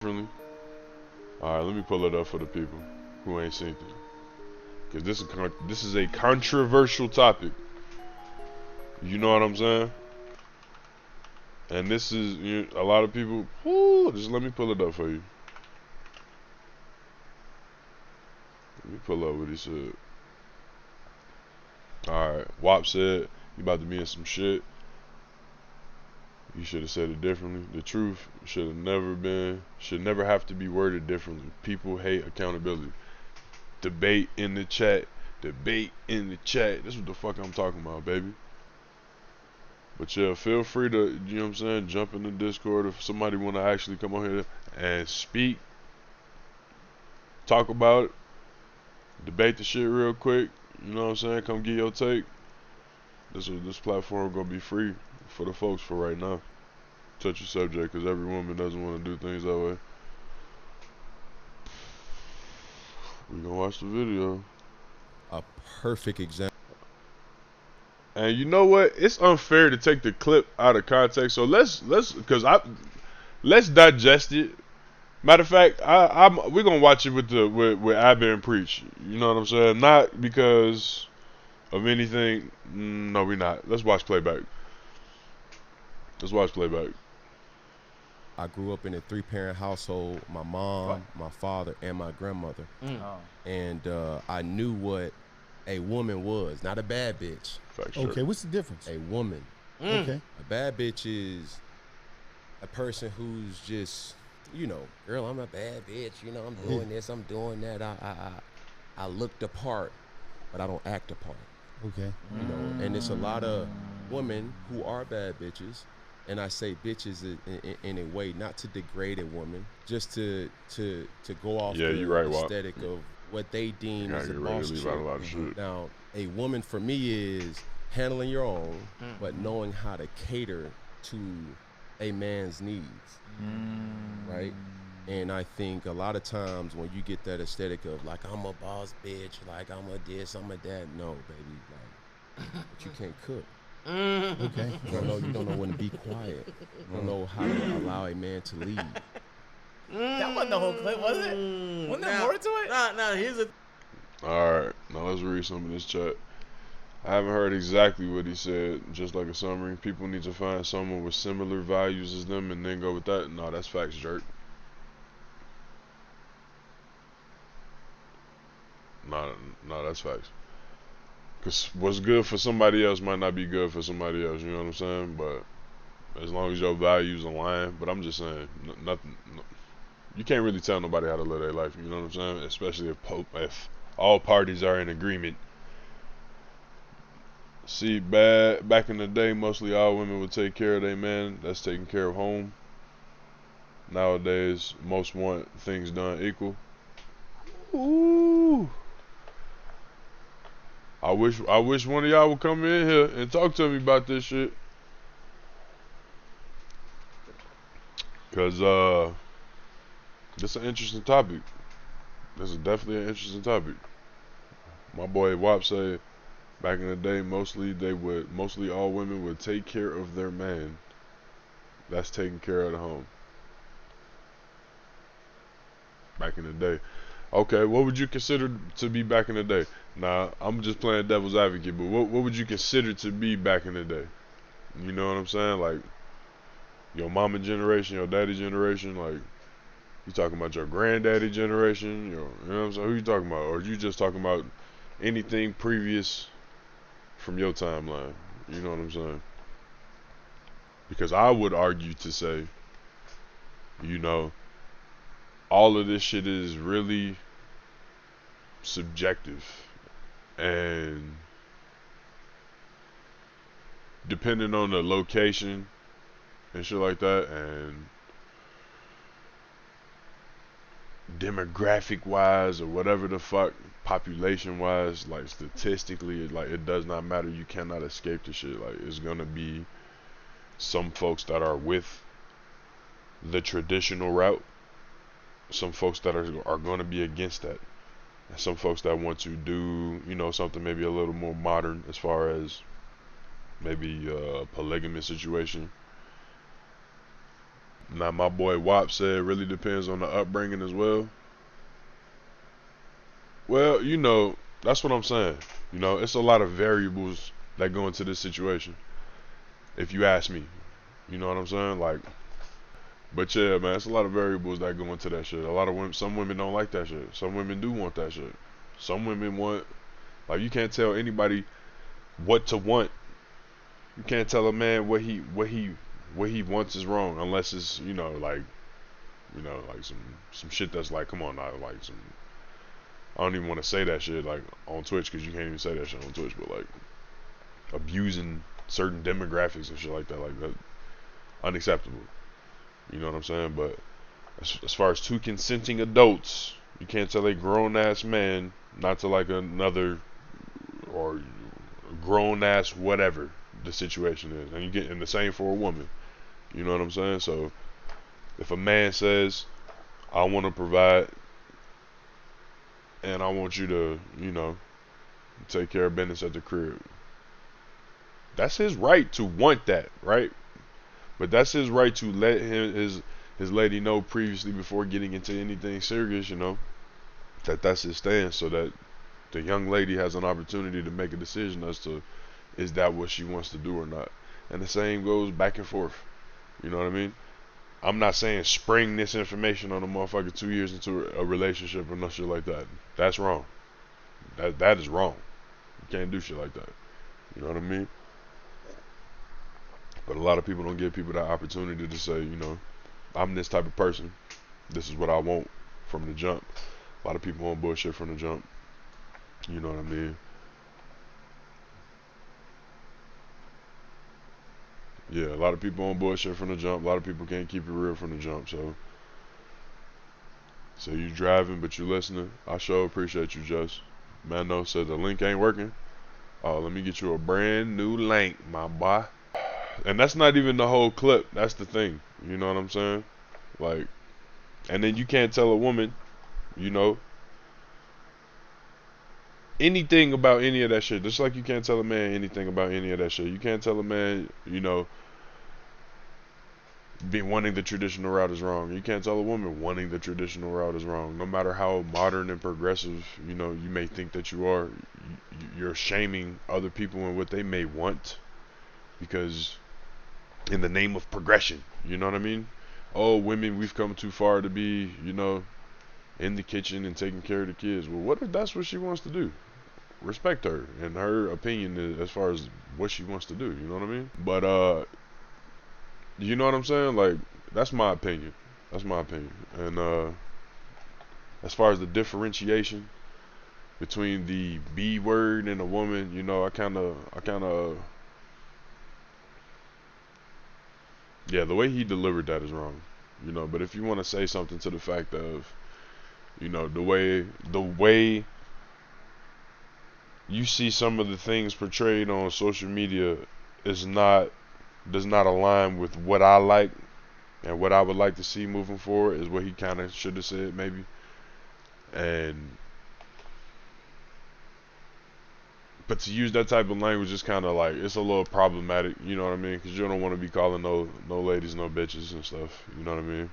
Differently. All right, let me pull it up for the people who ain't seen it, because this is a controversial topic. You know what I'm saying? And this is a lot of people. Whoo, just let me pull it up for you. Let me pull up what he said. All right, WAP said you about to be in some shit. You should have said it differently. The truth should never have to be worded differently. People hate accountability. Debate in the chat. Debate in the chat. This is what the fuck I'm talking about, baby. But yeah, feel free to, you know what I'm saying, jump in the Discord if somebody want to actually come on here and speak, talk about it, debate the shit real quick. You know what I'm saying? Come get your take. This platform gonna be free for the folks for right now. Touchy subject, because every woman doesn't want to do things that way. We gonna watch the video. A perfect example. And you know what? It's unfair to take the clip out of context. So let's digest it. Matter of fact, we're gonna watch it with Abba and Preach. You know what I'm saying? Not because of anything. No, we're not. Let's watch playback. Let's watch playback. I grew up in a 3-parent household. My mom, my father, and my grandmother. And I knew what a woman was. Not a bad bitch. Okay, what's the difference? A woman. Okay. A bad bitch is a person who's just, girl, I'm a bad bitch. I'm doing this, I'm doing that. I look the part, but I don't act the part. Okay. And it's a lot of women who are bad bitches. And I say bitches in a way not to degrade a woman, just to go off the aesthetic of what they deem as a boss chick. Now, a woman for me is handling your own, but knowing how to cater to a man's needs, right? And I think a lot of times when you get that aesthetic of like, I'm a boss bitch, like I'm a this, I'm a that, no, baby, like, but you can't cook. Okay. You don't know when to be quiet. You don't know how to allow a man to lead. That wasn't the whole clip, was it? Wasn't there more to it? Nah, here's a... Alright, now let's read some of this chat. I haven't heard exactly what he said, just like a summary. People need to find someone with similar values as them and then go with that. No, that's facts, jerk. No, that's facts. Because what's good for somebody else might not be good for somebody else, you know what I'm saying? But as long as your values align, but I'm just saying, nothing. You can't really tell nobody how to live their life, you know what I'm saying? Especially if all parties are in agreement. See, back in the day, mostly all women would take care of their man that's taking care of home. Nowadays, most want things done equal. Ooh. I wish one of y'all would come in here and talk to me about this shit. Cause this is an interesting topic. This is definitely an interesting topic. My boy Wap said back in the day mostly all women would take care of their man that's taking care of the home. Back in the day. Okay, what would you consider to be back in the day? Nah, I'm just playing devil's advocate, but what would you consider to be back in the day? You know what I'm saying? Like, your mama generation, your daddy generation, like, you talking about your granddaddy generation, you know what I'm saying? Who you talking about? Or you just talking about anything previous from your timeline? You know what I'm saying? Because I would argue to say, all of this shit is really subjective, and depending on the location and shit like that, and demographic wise or whatever the fuck, population wise, like statistically, like it does not matter. You cannot escape the shit. Like, it's gonna be some folks that are with the traditional route, some folks that are going to be against that, and some folks that want to do something maybe a little more modern as far as maybe a polygamous situation. Now, my boy Wop said it really depends on the upbringing as well. Well, that's what I'm saying. It's a lot of variables that go into this situation, if you ask me. You know what I'm saying? Like, but yeah, man, it's a lot of variables that go into that shit. A lot of women, some women don't like that shit. Some women do want that shit. Some women want, like, you can't tell anybody what to want. You can't tell a man what he wants is wrong unless it's like some shit that's like, come on now, like some. I don't even want to say that shit like on Twitch because you can't even say that shit on Twitch, but like abusing certain demographics and shit like that, unacceptable. You know what I'm saying? But as far as two consenting adults, you can't tell a grown ass man not to like another or grown ass whatever the situation is, and you get in the same for a woman. You know what I'm saying? So if a man says, I want to provide and I want you to, take care of business at the crib, that's his right to want that, right? But that's his right to let his lady know previously before getting into anything serious, that's his stance, so that the young lady has an opportunity to make a decision as to is that what she wants to do or not. And the same goes back and forth. You know what I mean? I'm not saying spring this information on a motherfucker 2 years into a relationship or no shit like that. That's wrong. That is wrong. You can't do shit like that. You know what I mean? But a lot of people don't give people that opportunity to say, I'm this type of person. This is what I want from the jump. A lot of people want bullshit from the jump. You know what I mean? Yeah, a lot of people on bullshit from the jump. A lot of people can't keep it real from the jump. So you driving, but you listening. I sure appreciate you, Jess. Mano said the link ain't working. Oh, let me get you a brand new link, my boy. And that's not even the whole clip. That's the thing. You know what I'm saying? Like, and then you can't tell a woman, anything about any of that shit. Just like you can't tell a man anything about any of that shit. You can't tell a man, be wanting the traditional route is wrong. You can't tell a woman wanting the traditional route is wrong. No matter how modern and progressive, you may think that you are, you're shaming other people and what they may want because in the name of progression, you know what I mean? Oh, women, we've come too far to be, in the kitchen and taking care of the kids. Well, what if that's what she wants to do? Respect her and her opinion as far as what she wants to do, you know what I mean? But you know what I'm saying? Like, that's my opinion. That's my opinion. And as far as the differentiation between the B word and a woman, I kind of yeah, the way he delivered that is wrong. But if you want to say something to the fact of, the way you see some of the things portrayed on social media does not align with what I like and what I would like to see moving forward, is what he kind of should have said maybe. But to use that type of language is kind of like, it's a little problematic, you know what I mean? Because you don't want to be calling no ladies no bitches and stuff, you know what I mean?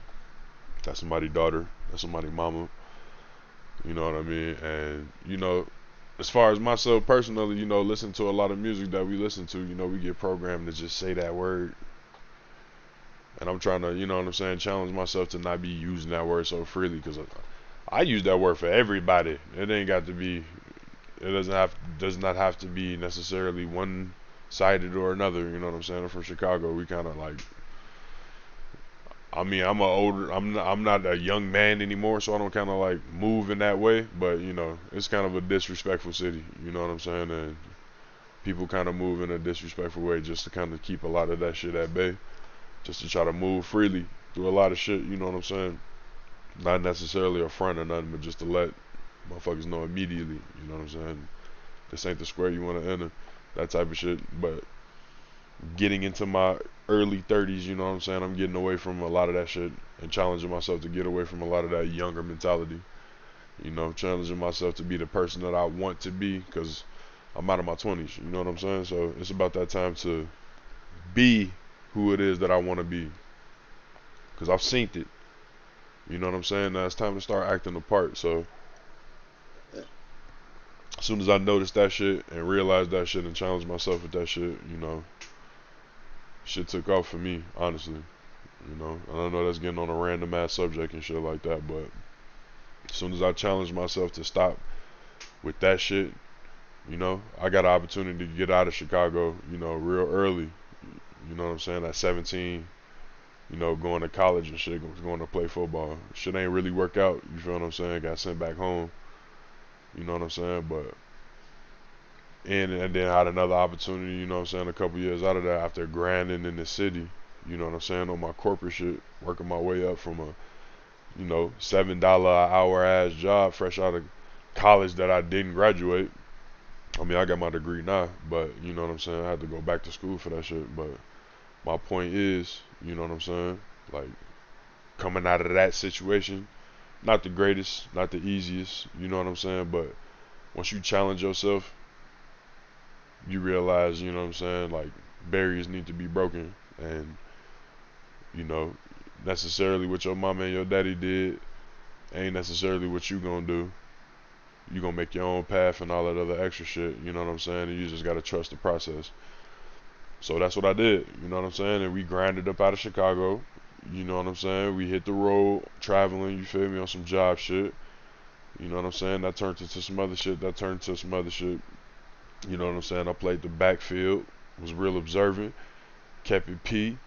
That's somebody's daughter, that's somebody's mama, you know what I mean? And, as far as myself personally, listen to a lot of music that we listen to, we get programmed to just say that word. And I'm trying to, you know what I'm saying, challenge myself to not be using that word so freely, because I use that word for everybody. It ain't got to be, it does not have to be necessarily one-sided or another, you know what I'm saying? I'm from Chicago. We kind of like, I mean, I'm not a young man anymore, so I don't kind of like move in that way, but it's kind of a disrespectful city, you know what I'm saying? And people kind of move in a disrespectful way just to kind of keep a lot of that shit at bay, just to try to move freely through a lot of shit, you know what I'm saying? Not necessarily a front or nothing, but just to let motherfuckers know immediately, you know what I'm saying? This ain't the square you want to enter, that type of shit. But getting into my early 30s, you know what I'm saying, I'm getting away from a lot of that shit and challenging myself to get away from a lot of that younger mentality, challenging myself to be the person that I want to be, because I'm out of my 20s, you know what I'm saying? So it's about that time to be who it is that I want to be. because I've seen it. You know what I'm saying? Now it's time to start acting the part. So as soon as I noticed that shit and realized that shit and challenged myself with that shit, you know, shit took off for me, honestly. You know, I don't know that's getting on a random ass subject and shit like that, but as soon as I challenged myself to stop with that shit, you know, I got an opportunity to get out of Chicago, you know, real early. You know what I'm saying? At 17, you know, going to college and shit, going to play football. Shit ain't really work out, you feel what I'm saying? Got sent back home. You know what I'm saying? But and then I had another opportunity, you know what I'm saying, a couple years out of that after grinding in the city, you know what I'm saying, on my corporate shit, working my way up from a, you know, $7 an hour ass job fresh out of college that I didn't graduate. I mean, I got my degree now, but you know what I'm saying, I had to go back to school for that shit. But my point is, you know what I'm saying, like coming out of that situation, not the greatest, not the easiest, you know what I'm saying, but once you challenge yourself, you realize, you know what I'm saying, like barriers need to be broken, and you know, necessarily what your mama and your daddy did ain't necessarily what you gonna do. You gonna make your own path and all that other extra shit, you know what I'm saying, and you just gotta trust the process. So that's what I did, you know what I'm saying, and we grinded up out of Chicago, you know what I'm saying, we hit the road, traveling, you feel me, on some job shit, you know what I'm saying, that turned into some other shit, you know what I'm saying, I played the backfield, was real observant, kept it P,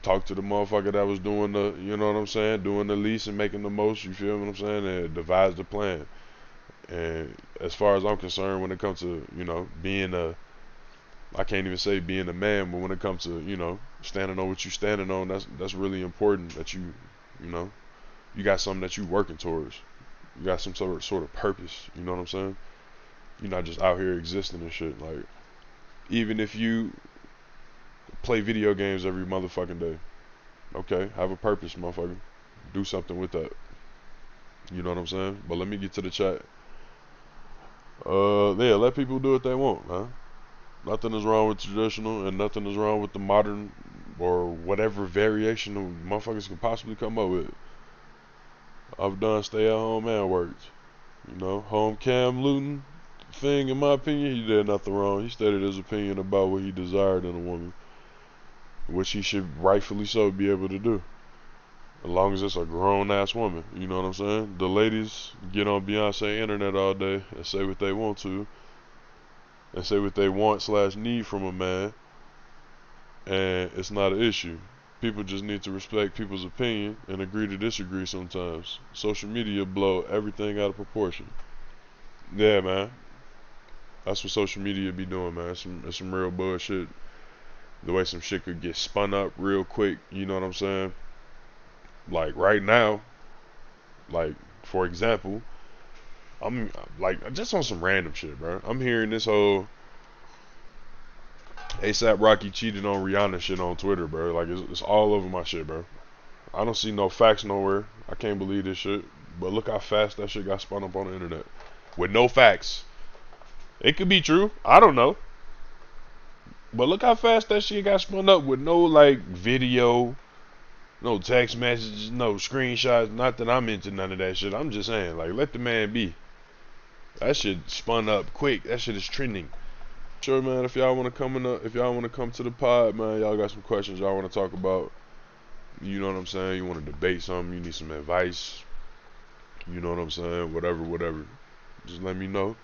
talked to the motherfucker that was doing the, you know what I'm saying, doing the least and making the most, you feel what I'm saying, and devised a plan. And as far as I'm concerned, when it comes to, you know, I can't even say being a man, but when it comes to, you know, standing on what you standing on, that's really important that you know, you got something that you working towards. You got some sort of purpose, you know what I'm saying? You're not just out here existing and shit. Like, even if you play video games every motherfucking day, okay, have a purpose, motherfucker. Do something with that. You know what I'm saying? But let me get to the chat. Yeah, let people do what they want, man. Nothing is wrong with traditional, and nothing is wrong with the modern or whatever variation of motherfuckers can possibly come up with. I've done stay at home and worked. You know, home Cam Newton thing, in my opinion, he did nothing wrong. He stated his opinion about what he desired in a woman, which he should rightfully so be able to do. As long as it's a grown ass woman, you know what I'm saying? The ladies get on Beyonce internet all day and say what they want to, and say what they want / need from a man, and it's not an issue. People just need to respect people's opinion and agree to disagree sometimes. Social media blow everything out of proportion. Yeah, man. That's what social media be doing, man. It's some real bullshit. The way some shit could get spun up real quick, you know what I'm saying? Like right now, like for example, I'm like just on some random shit, bro. I'm hearing this whole ASAP Rocky cheated on Rihanna shit on Twitter, bro. Like it's all over my shit, bro. I don't see no facts nowhere. I can't believe this shit. But look how fast that shit got spun up on the internet with no facts. It could be true. I don't know. But look how fast that shit got spun up with no like video, no text messages, no screenshots. Not that I'm into none of that shit. I'm just saying, like, let the man be. That shit spun up quick. That shit is trending. Sure, man. If y'all want to come to the pod, man, y'all got some questions y'all want to talk about. You know what I'm saying? You want to debate something? You need some advice? You know what I'm saying? Whatever. Just let me know.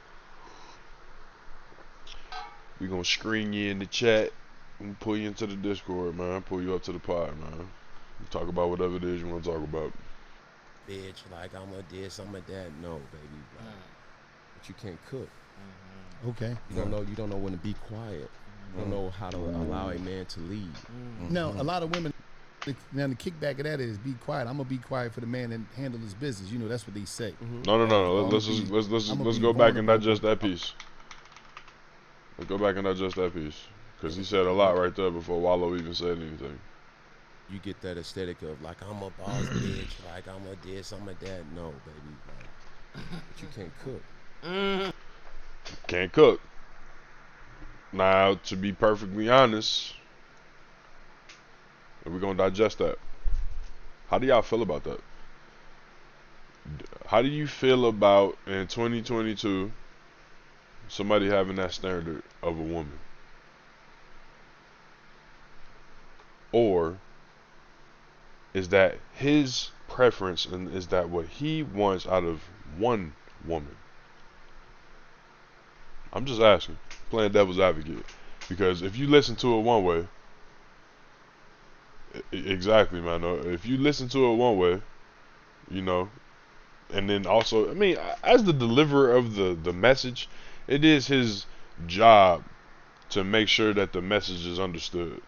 We gonna screen you in the chat and pull you into the Discord, man. Pull you up to the pod, man. Talk about whatever it is you want to talk about. Bitch, like I'm a this, I'm a that. No, baby. Like, but you can't cook. Okay. You don't know when to be quiet. You don't know how to allow a man to lead. Now, a lot of women, now the kickback of that is be quiet. I'm gonna be quiet for the man and handle his business. You know, that's what they say. No. Let's go back and digest that piece. Let's go back and digest that piece. Because he said a lot right there before Wallow even said anything. You get that aesthetic of like I'm a boss bitch, like I'm a this, I'm a that. No, baby, like, but you can't cook. Can't cook. Now, to be perfectly honest, we're gonna digest that. How do y'all feel about that? How do you feel about in 2022 somebody having that standard of a woman? Or is that his preference and is that what he wants out of one woman? I'm just asking, playing devil's advocate. Because if you listen to it one way, exactly, man. If you listen to it one way, you know, and then also, I mean, as the deliverer of the message, it is his job to make sure that the message is understood.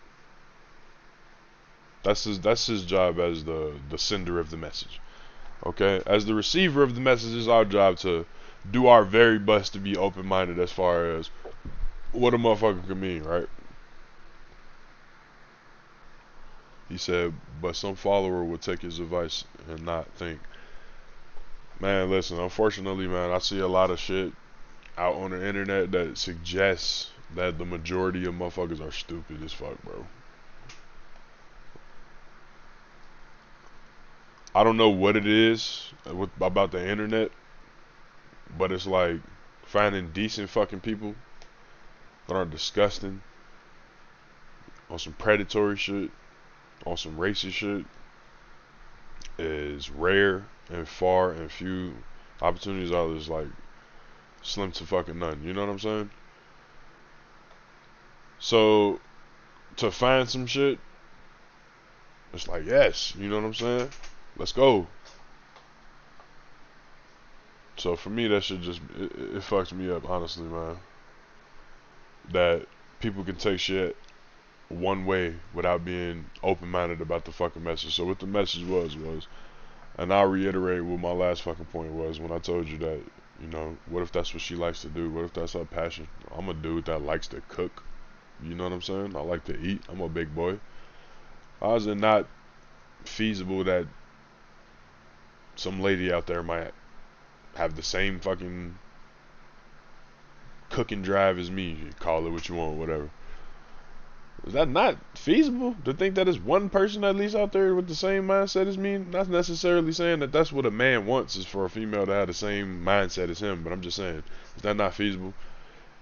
That's his job as the sender of the message. Okay, as the receiver of the message, it's our job to do our very best to be open-minded as far as what a motherfucker can mean, right? He said, but some follower would take his advice and not think. Man, listen, unfortunately, man, I see a lot of shit out on the internet that suggests that the majority of motherfuckers are stupid as fuck, bro. I don't know what it is about the internet, but it's like finding decent fucking people that are disgusting on some predatory shit, on some racist shit, is rare and far and few. Opportunities are just like slim to fucking none. You know what I'm saying? So to find some shit, it's like, yes, you know what I'm saying? Let's go. So for me, that shit just it fucks me up, honestly, man. That people can take shit one way without being open-minded about the fucking message. So what the message was, and I'll reiterate what my last fucking point was when I told you that, you know, what if that's what she likes to do? What if that's her passion? I'm a dude that likes to cook. You know what I'm saying? I like to eat. I'm a big boy. How is it not feasible that some lady out there might have the same fucking cooking drive as me? You call it what you want, whatever. Is that not feasible to think that there's one person at least out there with the same mindset as me? Not necessarily saying that that's what a man wants, is for a female to have the same mindset as him, but I'm just saying, is that not feasible?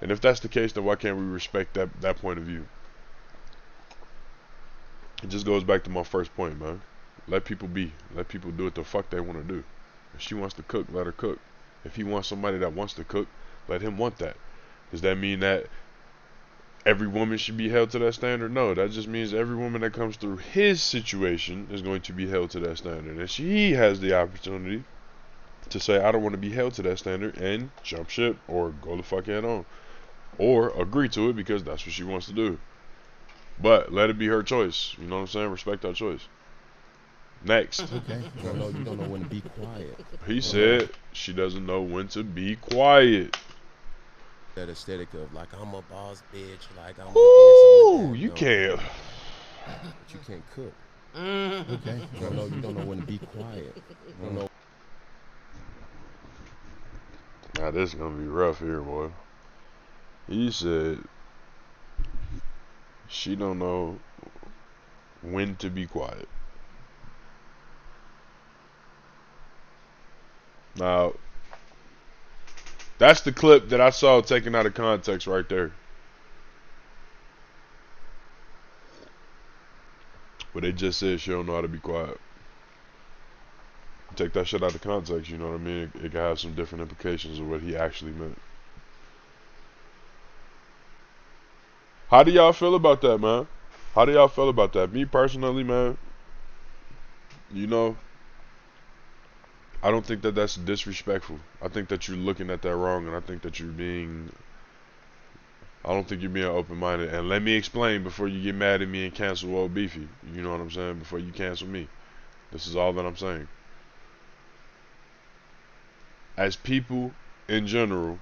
And if that's the case, then why can't we respect that point of view? It just goes back to my first point, man. Let people be. Let people do what the fuck they want to do. If she wants to cook, let her cook. If he wants somebody that wants to cook, let him want that. Does that mean that every woman should be held to that standard? No, that just means every woman that comes through his situation is going to be held to that standard. And she has the opportunity to say, I don't want to be held to that standard, and jump ship or go the fuck head on. Or agree to it because that's what she wants to do. But let it be her choice. You know what I'm saying? Respect her choice. Next. Okay. You don't know when to be quiet. He said she doesn't know when to be quiet. That aesthetic of like, I'm a boss bitch, like I'm Ooh, you can't. But you can't cook. Okay. You don't know when to be quiet. You don't know. Now this is gonna be rough here, boy. He said she don't know when to be quiet. Now, that's the clip that I saw taken out of context right there. But they just said she don't know how to be quiet. Take that shit out of context, you know what I mean? It can have some different implications of what he actually meant. How do y'all feel about that, man? How do y'all feel about that? Me personally, man, you know, I don't think that that's disrespectful. I think that you're looking at that wrong, and I think that I don't think you're being open-minded. And let me explain before you get mad at me and cancel old Beefy. You know what I'm saying? Before you cancel me. This is all that I'm saying. As people in general,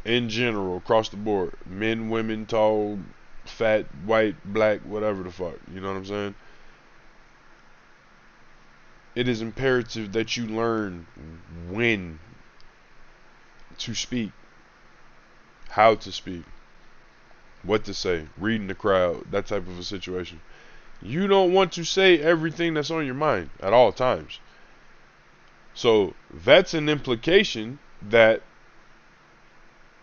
across the board, men, women, tall, fat, white, black, whatever the fuck, you know what I'm saying? It is imperative that you learn when to speak, how to speak, what to say, reading the crowd, that type of a situation. You don't want to say everything that's on your mind at all times. So that's an implication that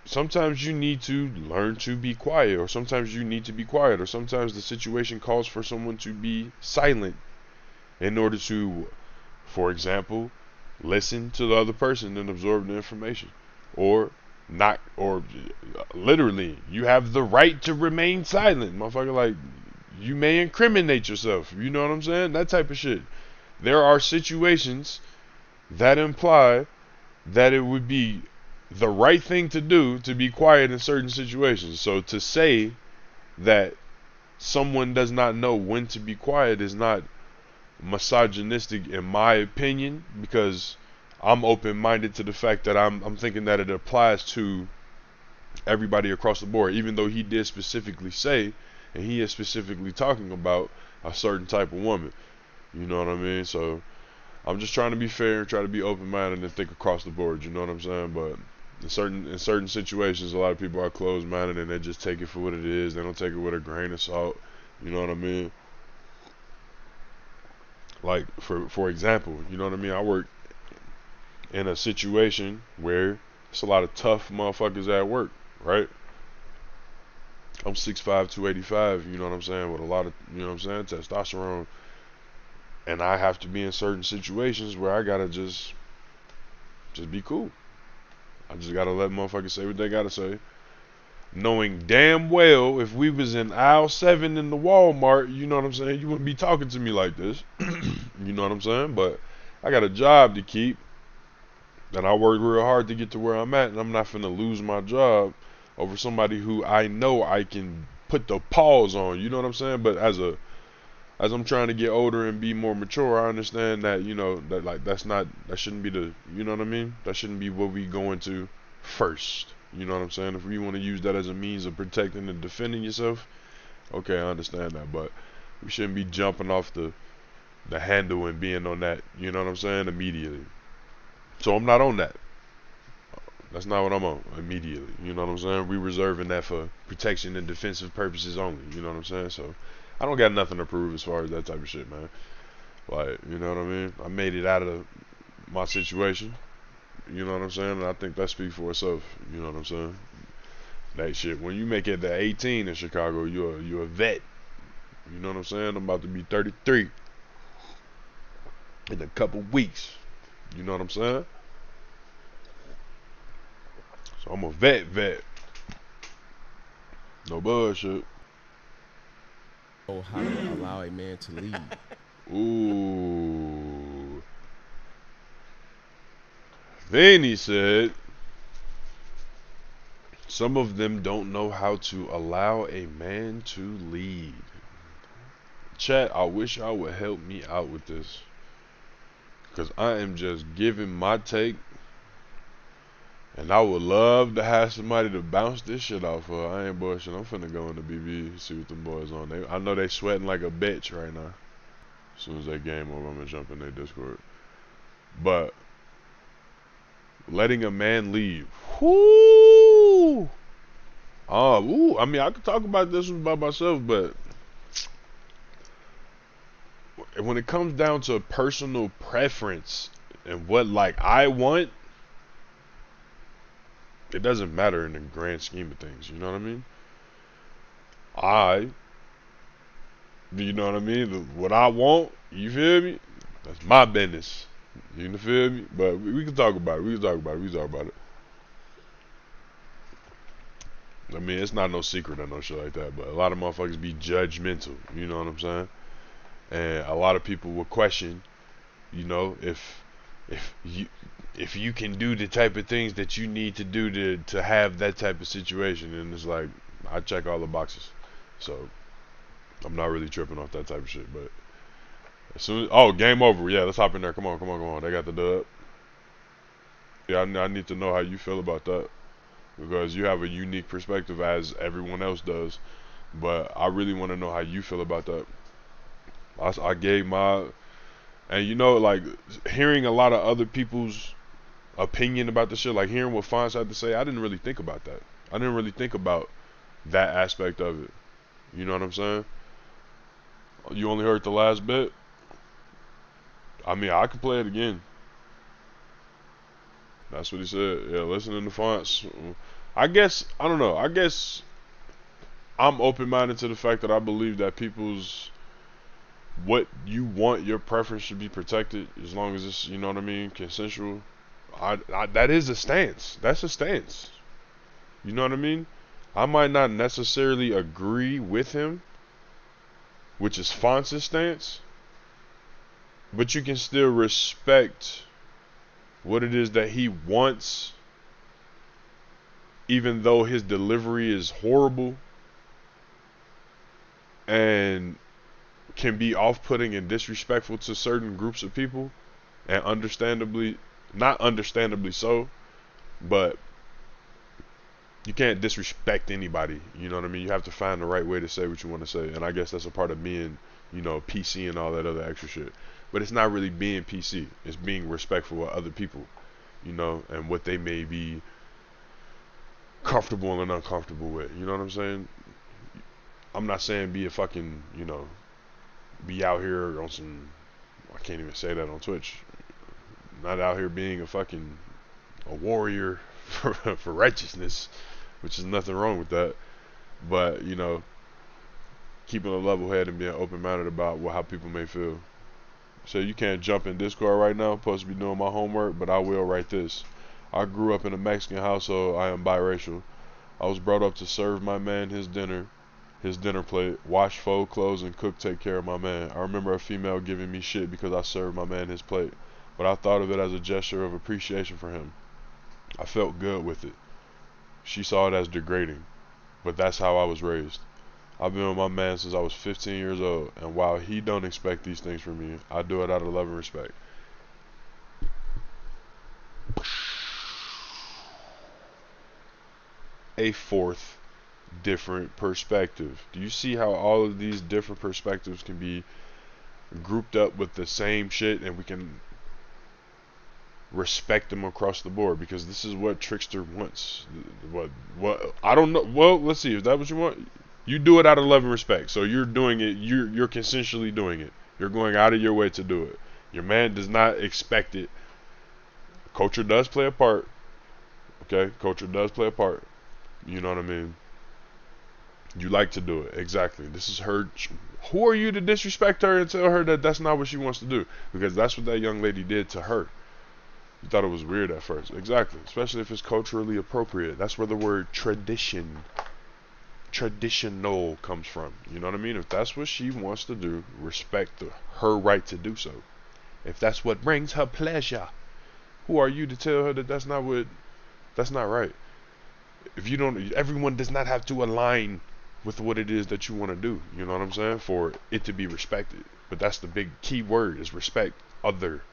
sometimes you need to learn to be quiet, or sometimes you need to be quiet, or sometimes the situation calls for someone to be silent in order to, for example, listen to the other person and absorb the information. Or not, or literally, you have the right to remain silent, motherfucker. Like, you may incriminate yourself. You know what I'm saying? That type of shit. There are situations that imply that it would be the right thing to do to be quiet in certain situations. So to say that someone does not know when to be quiet is not misogynistic in my opinion, because I'm open-minded to the fact that I'm thinking that it applies to everybody across the board, even though he did specifically say, and he is specifically talking about a certain type of woman. You know what I mean? So I'm just trying to be fair and try to be open-minded and think across the board. You know what I'm saying? But in certain situations, a lot of people are closed-minded and they just take it for what it is. They don't take it with a grain of salt. You know what I mean? Like for example, you know what I mean? I work in a situation where it's a lot of tough motherfuckers at work, right? I'm 6'5", 285, you know what I'm saying, with a lot of, you know what I'm saying, testosterone. And I have to be in certain situations where I gotta just be cool. I just gotta let motherfuckers say what they gotta say. Knowing damn well if we was in aisle 7 in the Walmart, you know what I'm saying, you wouldn't be talking to me like this. You know what I'm saying? But I got a job to keep. And I worked real hard to get to where I'm at, and I'm not finna lose my job over somebody who I know I can put the pause on. You know what I'm saying? But as I'm trying to get older and be more mature, I understand that, you know, that like that shouldn't be the, you know what I mean? That shouldn't be what we go into first. You know what I'm saying? If we want to use that as a means of protecting and defending yourself, okay, I understand that. But we shouldn't be jumping off the handle and being on that, you know what I'm saying, immediately. So I'm not on that. That's not what I'm on immediately. You know what I'm saying? We reserving that for protection and defensive purposes only. You know what I'm saying? So I don't got nothing to prove as far as that type of shit, man. Like, you know what I mean? I made it out of my situation. You know what I'm saying? And I think that speaks for itself. You know what I'm saying? That shit. When you make it to 18 in Chicago, you're a vet. You know what I'm saying? I'm about to be 33 in a couple weeks. You know what I'm saying? So I'm a vet. No bullshit. Oh, how to allow a man to lead. Ooh. Then he said, some of them don't know how to allow a man to lead. Chat, I wish y'all would help me out with this, because I am just giving my take, and I would love to have somebody to bounce this shit off of. I ain't bullshit. I'm finna go into BB, see what them boys on. I know they sweating like a bitch right now. As soon as that game over, I'm gonna jump in their Discord. But letting a man leave. Whoo! I mean, I could talk about this one by myself, but when it comes down to personal preference and what like I want, it doesn't matter in the grand scheme of things. You know what I mean? You know what I mean? What I want, you feel me? That's my business. You feel me? But we can talk about it. We can talk about it. I mean, it's not no secret or no shit like that, but a lot of motherfuckers be judgmental. You know what I'm saying? And a lot of people will question, you know, if you can do the type of things that you need to do to have that type of situation. And it's like, I check all the boxes, so I'm not really tripping off that type of shit. But as soon as, game over. Yeah, let's hop in there. Come on. They got the dub. Yeah, I need to know how you feel about that, because you have a unique perspective as everyone else does. But I really want to know how you feel about that. I gave my, and you know, like hearing a lot of other people's opinion about the shit, like hearing what Fonz had to say, I didn't really think about that. I didn't really think about that aspect of it. You know what I'm saying? You only heard the last bit? I mean, I could play it again. That's what he said. Yeah, listening to fonts. I guess, I don't know. I guess I'm open-minded to the fact that I believe that people's, what you want, your preference should be protected as long as it's, you know what I mean, consensual. That is a stance. That's a stance. You know what I mean? I might not necessarily agree with him, which is Fonz's stance, but you can still respect what it is that he wants, even though his delivery is horrible and can be off-putting and disrespectful to certain groups of people, and understandably, not understandably so, but you can't disrespect anybody. You know what I mean? You have to find the right way to say what you want to say, and I guess that's a part of being, you know, PC and all that other extra shit. But it's not really being PC. It's being respectful of other people, you know, and what they may be comfortable and uncomfortable with. You know what I'm saying? I'm not saying be a fucking, you know, be out here on some, I can't even say that on Twitch. Not out here being a warrior for righteousness, which is nothing wrong with that. But, you know, keeping a level head and being open-minded about how people may feel. So you can't jump in Discord right now. I'm supposed to be doing my homework, but I will write this. I grew up in a Mexican household. I am biracial. I was brought up to serve my man his dinner plate, wash, fold clothes, and cook, take care of my man. I remember a female giving me shit because I served my man his plate, but I thought of it as a gesture of appreciation for him. I felt good with it. She saw it as degrading, but that's how I was raised. I've been with my man since I was 15 years old, and while he don't expect these things from me, I do it out of love and respect. A fourth different perspective. Do you see how all of these different perspectives can be grouped up with the same shit, and we can respect them across the board? Because this is what Trickster wants. What I don't know. Well, let's see. Is that what you want? You do it out of love and respect. So you're doing it. You're consensually doing it. You're going out of your way to do it. Your man does not expect it. Culture does play a part. Okay, culture does play a part. You know what I mean? You like to do it. Exactly. This is her. Who are you to disrespect her and tell her that that's not what she wants to do? Because that's what that young lady did to her. You thought it was weird at first. Exactly. Especially if it's culturally appropriate. That's where the word traditional comes from. You know what I mean? If that's what she wants to do, respect her right to do so. If that's what brings her pleasure, who are you to tell her that that's not right? If you don't, everyone does not have to align with what it is that you want to do. You know what I'm saying? For it to be respected. But that's the big key word, is respect other.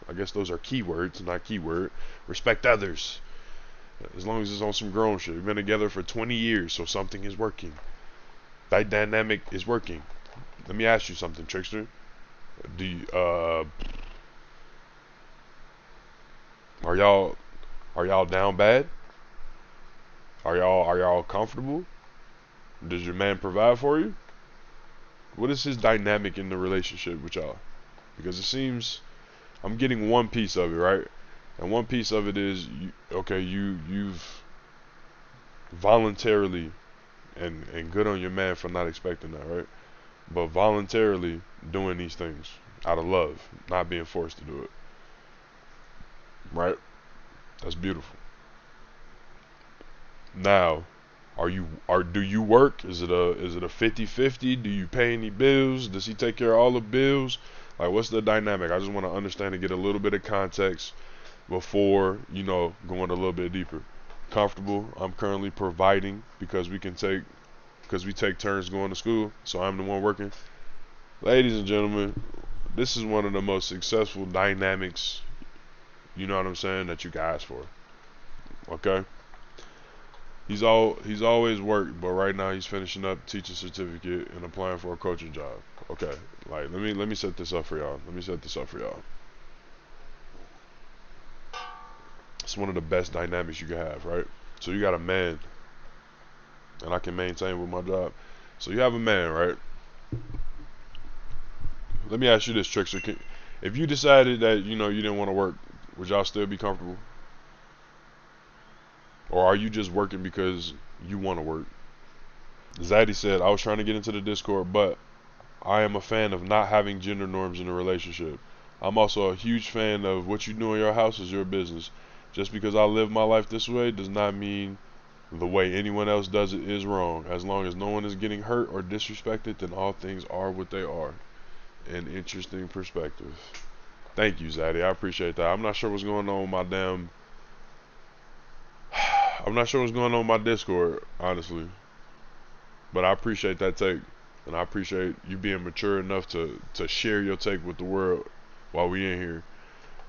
I guess those are key words, not keyword. Respect others. As long as it's on some grown shit. We've been together for 20 years, so something is working. That dynamic is working. Let me ask you something, Trickster. Do you, are y'all down bad? Are y'all comfortable? Does your man provide for you? What is his dynamic in the relationship with y'all? Because it seems I'm getting one piece of it, right? And one piece of it is, you've voluntarily, and good on your man for not expecting that, right? But voluntarily doing these things out of love, not being forced to do it, right? That's beautiful. Now, do you work? Is it a 50-50? Do you pay any bills? Does he take care of all the bills? Like, what's the dynamic? I just want to understand and get a little bit of context before, going a little bit deeper. Comfortable. I'm currently providing because we take turns going to school, so I'm the one working. Ladies and gentlemen, this is one of the most successful dynamics, you know what I'm saying, that you can ask for. Okay? He's always worked, but right now he's finishing up teacher certificate and applying for a coaching job. Okay, like let me set this up for y'all. It's one of the best dynamics you can have, right? So you got a man, and I can maintain with my job. So you have a man, right? let me ask you this, Trickster. If you decided that, you didn't want to work, would y'all still be comfortable? Or are you just working because you want to work? Zaddy said, I was trying to get into the Discord, but I am a fan of not having gender norms in a relationship. I'm also a huge fan of what you do in your house is your business. Just because I live my life this way does not mean the way anyone else does it is wrong. As long as no one is getting hurt or disrespected, then all things are what they are. An interesting perspective. Thank you, Zaddy. I appreciate that. I'm not sure what's going on with my I'm not sure what's going on with my Discord, honestly. But I appreciate that take. And I appreciate you being mature enough to share your take with the world while we in here.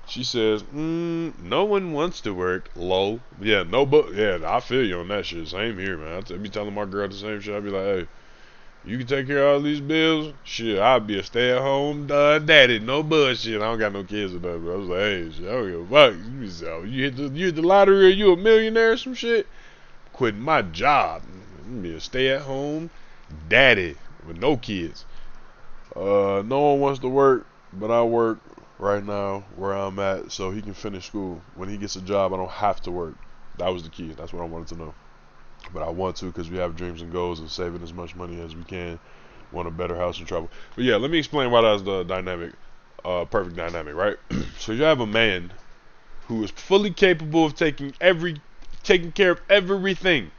She says, no one wants to work, lol. Yeah, no, but yeah, I feel you on that shit. Same here, man. I be telling my girl the same shit. I be like, hey, you can take care of all these bills? Shit, I'll be a stay-at-home daddy. No bullshit. I don't got no kids or nothing. But I was like, hey, shit, I don't give a fuck. You hit the lottery or you a millionaire or some shit? Quitting my job. I'm be a stay-at-home daddy with no kids. No one wants to work, but I work right now where I'm at so he can finish school. When he gets a job, I don't have to work. That was the key. That's what I wanted to know. But I want to because we have dreams and goals and saving as much money as we can. Want a better house and travel. But yeah, let me explain why that's the dynamic, perfect dynamic, right? So you have a man who is fully capable of taking care of everything,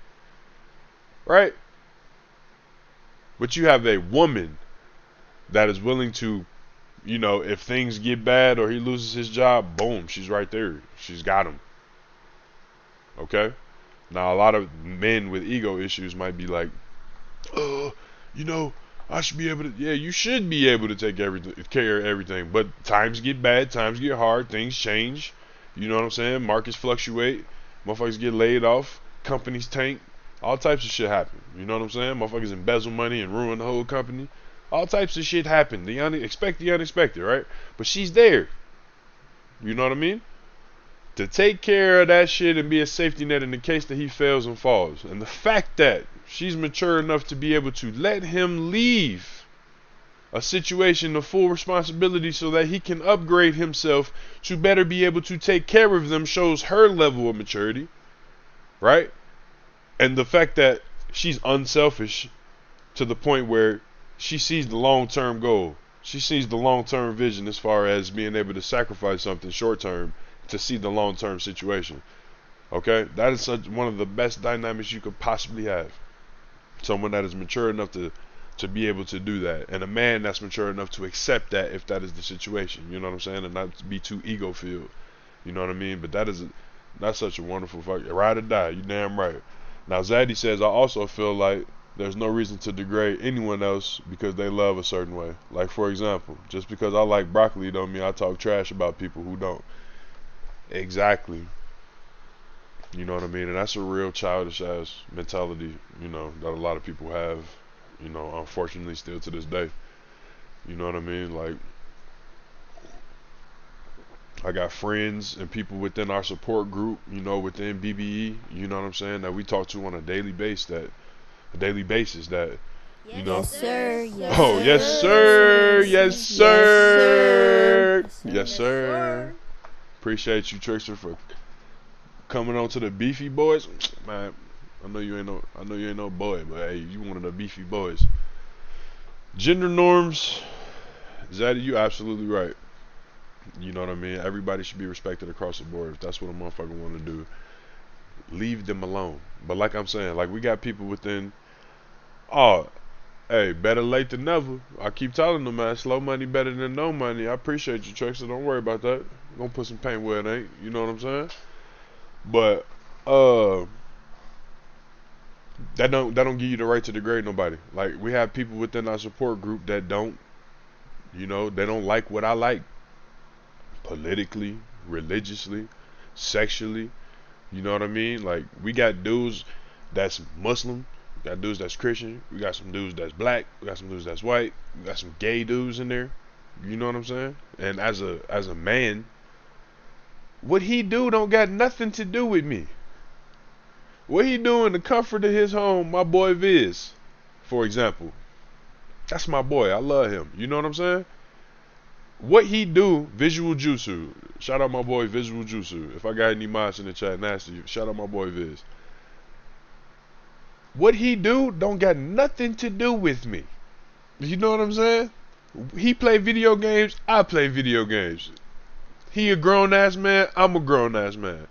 right? But you have a woman that is willing to, if things get bad or he loses his job, boom, she's right there. She's got him. Okay? Now, a lot of men with ego issues might be like, I should be able to. Yeah, you should be able to take care of everything. But times get bad, times get hard, things change. You know what I'm saying? Markets fluctuate. Motherfuckers get laid off. Companies tank. All types of shit happen. You know what I'm saying? Motherfuckers embezzle money and ruin the whole company. All types of shit happen. Expect the unexpected, right? But she's there. You know what I mean? To take care of that shit and be a safety net in the case that he fails and falls. And the fact that she's mature enough to be able to let him leave a situation of full responsibility so that he can upgrade himself to better be able to take care of them shows her level of maturity, right? And the fact that she's unselfish to the point where she sees the long-term goal. She sees the long-term vision as far as being able to sacrifice something short-term to see the long-term situation. Okay? That is one of the best dynamics you could possibly have. Someone that is mature enough to be able to do that. And a man that's mature enough to accept that if that is the situation. You know what I'm saying? And not be too ego-filled. You know what I mean? But that's such a wonderful ride or die. You damn right. Now, Zaddy says, I also feel like there's no reason to degrade anyone else because they love a certain way. Like, for example, just because I like broccoli don't mean I talk trash about people who don't. Exactly. You know what I mean? And that's a real childish ass mentality, that a lot of people have, unfortunately still to this day. You know what I mean? Like, I got friends and people within our support group, within BBE, you know what I'm saying, that we talk to on a daily basis that, Yes, sir. Yes, oh, yes, sir. Yes, sir. Yes, sir. Appreciate you, Trickster, for coming on to the beefy boys. Man, I know you ain't no boy, but hey, you one of the beefy boys. Gender norms, Zaddy, you absolutely right. You know what I mean? Everybody should be respected across the board. If that's what a motherfucker want to do, leave them alone. But like I'm saying, like we got people within. Oh, hey, better late than never. I keep telling them, man, slow money better than no money. I appreciate you, Trickster. Don't worry about that. I'm gonna put some paint where it ain't. You know what I'm saying? But that don't give you the right to degrade nobody. Like we have people within our support group that don't, they don't like what I like. Politically, religiously, sexually, you know what I mean? Like we got dudes that's Muslim, we got dudes that's Christian, we got some dudes that's black, we got some dudes that's white, we got some gay dudes in there. You know what I'm saying? And as a man, what he do don't got nothing to do with me. What he do in the comfort of his home, my boy Viz, for example. That's my boy. I love him. You know what I'm saying? what he do, Visual Jutsu. Shout out my boy Visual Jutsu. If I got any mods in the chat, nasty. Shout out my boy Viz. What he do don't got nothing to do with me. You know what I'm saying? He play video games, I play video games. He a grown ass man, I'm a grown ass man.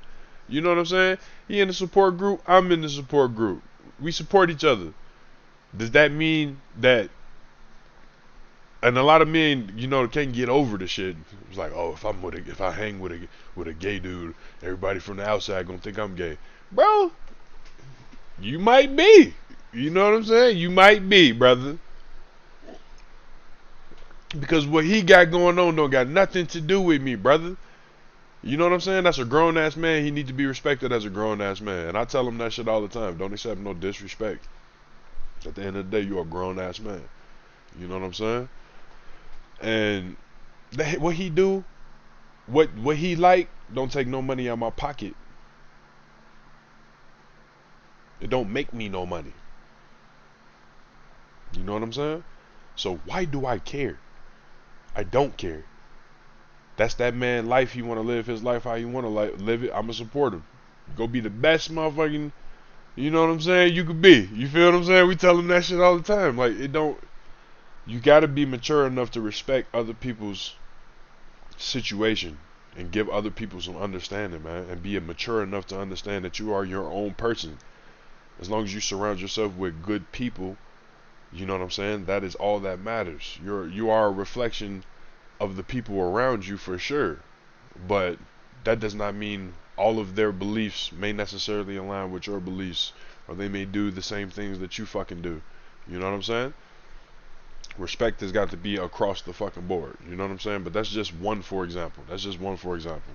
You know what I'm saying? He in the support group, I'm in the support group. We support each other. Does that mean that? And a lot of men, can't get over the shit. It's like, oh, if I hang with a gay dude, everybody from the outside gonna think I'm gay, bro. You might be. You know what I'm saying? You might be, brother. Because what he got going on don't got nothing to do with me, brother. You know what I'm saying? That's a grown ass man. He need to be respected as a grown ass man. And I tell him that shit all the time. Don't accept no disrespect. At the end of the day, you're a grown ass man. You know what I'm saying? And what he do, what he like, don't take no money out of my pocket. It don't make me no money. You know what I'm saying? So why do I care? I don't care. That's that man life. He want to live his life how he want to live it. I'ma support him. Go be the best motherfucking, you know what I'm saying, you could be. You feel what I'm saying? We tell him that shit all the time. Like, it don't, you gotta be mature enough to respect other people's situation and give other people some understanding, man. And be mature enough to understand that you are your own person. As long as you surround yourself with good people, you know what I'm saying? That is all that matters. You are a reflection of the people around you for sure. But that does not mean all of their beliefs may necessarily align with your beliefs, or they may do the same things that you fucking do. You know what I'm saying? Respect has got to be across the fucking board. You know what I'm saying? But that's just one for example. That's just one for example.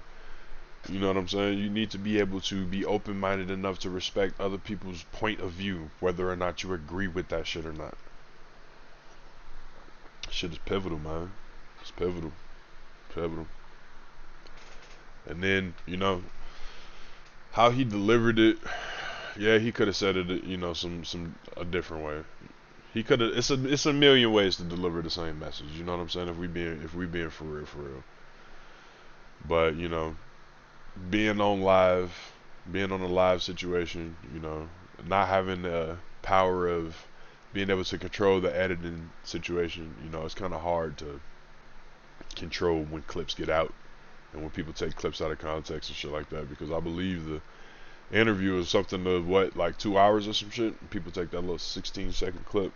You know what I'm saying? You need to be able to be open-minded enough to respect other people's point of view, whether or not you agree with that shit or not. Shit is pivotal, man. It's pivotal. Pivotal. And then, how he delivered it, yeah, he could have said it, some a different way. He could have. It's a million ways to deliver the same message. You know what I'm saying? If we being for real. But being on a live situation, not having the power of being able to control the editing situation, it's kind of hard to control when clips get out and when people take clips out of context and shit like that. Because I believe the interview is something of like 2 hours or some shit. People take that little 16-second clip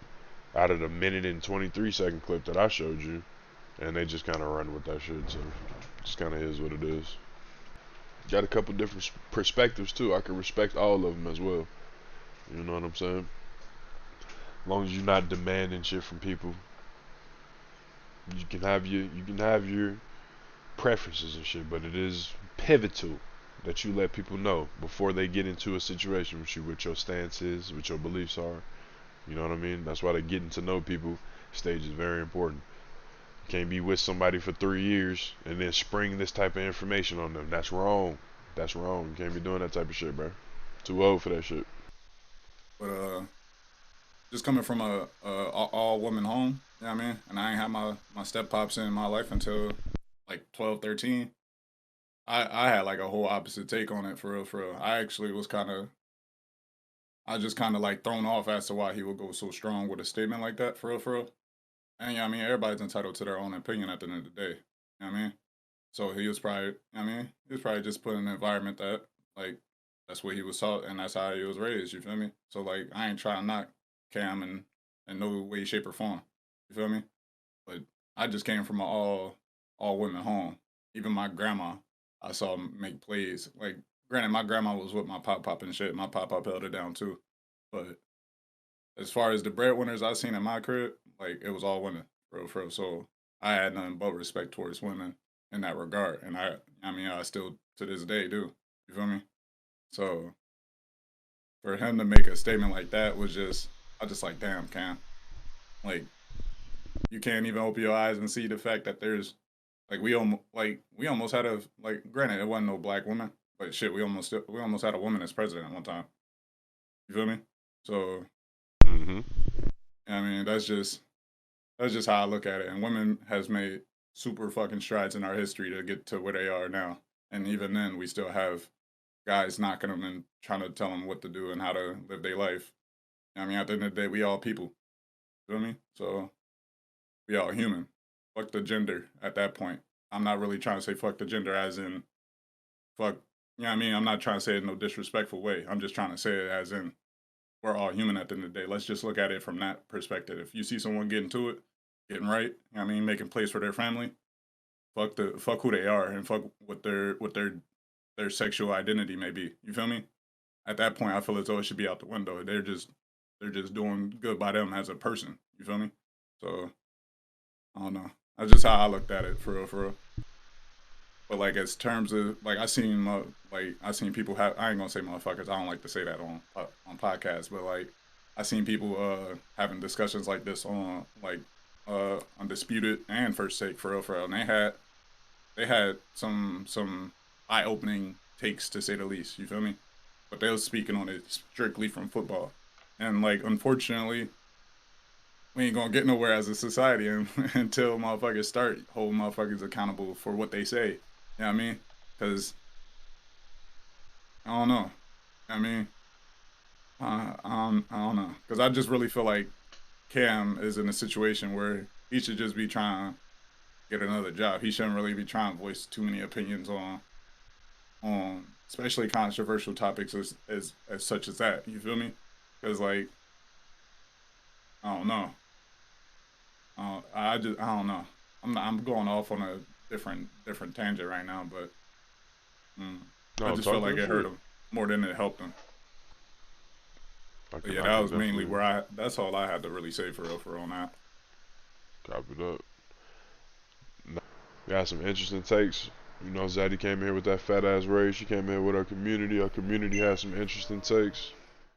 out of the minute and 23-second clip that I showed you, and they just kind of run with that shit. So it just kind of is what it is. Got a couple different perspectives too. I can respect all of them as well. You know what I'm saying? As long as you're not demanding shit from people, you can have your preferences and shit. But it is pivotal that you let people know before they get into a situation with you what your stance is, what your beliefs are. You know what I mean? That's why the getting to know people stage is very important. You can't be with somebody for 3 years and then spring this type of information on them. That's wrong. That's wrong. You can't be doing that type of shit, bro. Too old for that shit. But just coming from a all woman home, you know what I mean? And I ain't had my step pops in my life until like 12, 13. I had like a whole opposite take on it for real. I actually was just kind of like thrown off as to why he would go so strong with a statement like that for real. And yeah, I mean, everybody's entitled to their own opinion at the end of the day. You know what I mean? So he was probably, he was probably just put in an environment that, like, that's what he was taught and that's how he was raised, you feel me? So, like, I ain't trying to knock Cam in no way, shape, or form, you feel me? But I just came from an all women home. Even my grandma, I saw make plays. Like, granted, my grandma was with my pop and shit. My pop held it down too. But as far as the breadwinners I seen in my crib, like, it was all women, for real. So I had nothing but respect towards women in that regard. And I still to this day do. You feel me? So for him to make a statement like that was I just like, damn, Cam. Like, you can't even open your eyes and see the fact that there's like we almost had granted it wasn't no black woman, but shit, we almost had a woman as president at one time. You feel me? So I mean, that's just how I look at it. And women has made super fucking strides in our history to get to where they are now. And even then, we still have guys knocking them and trying to tell them what to do and how to live their life. I mean, at the end of the day, we all people. You know what I mean? So we all human. Fuck the gender at that point. I'm not really trying to say fuck the gender as in fuck, you know what I mean? I'm not trying to say it in no disrespectful way. I'm just trying to say it as in we're all human at the end of the day. Let's just look at it from that perspective. If you see someone getting to it, getting right, you know what I mean, making place for their family, fuck who they are and fuck what their sexual identity may be. You feel me? At that point, I feel as though it should be out the window. They're just doing good by them as a person. You feel me? So I don't know. That's just how I looked at it, for real, for real. But like, as terms of like, I seen people have. I ain't gonna say motherfuckers. I don't like to say that on podcasts. But like, I seen people having discussions like this on like Undisputed and First Take, for real, for real. And they had some eye opening takes, to say the least. You feel me? But they was speaking on it strictly from football, and like, unfortunately, we ain't gonna get nowhere as a society until motherfuckers start holding motherfuckers accountable for what they say. You know what I mean? Because I don't know. I mean, I don't know. Because I just really feel like Cam is in a situation where he should just be trying to get another job. He shouldn't really be trying to voice too many opinions on especially controversial topics as such as that. You feel me? Because like, I don't know. I don't know. I'm going off on a different tangent right now, but I just feel like it hurt him more than it helped him. But yeah, that was mainly where that's all I had to really say for real on that. Copy it up. We had some interesting takes. You know, Zaddy came here with that fat ass raise. She came in with her community. Her community had some interesting takes.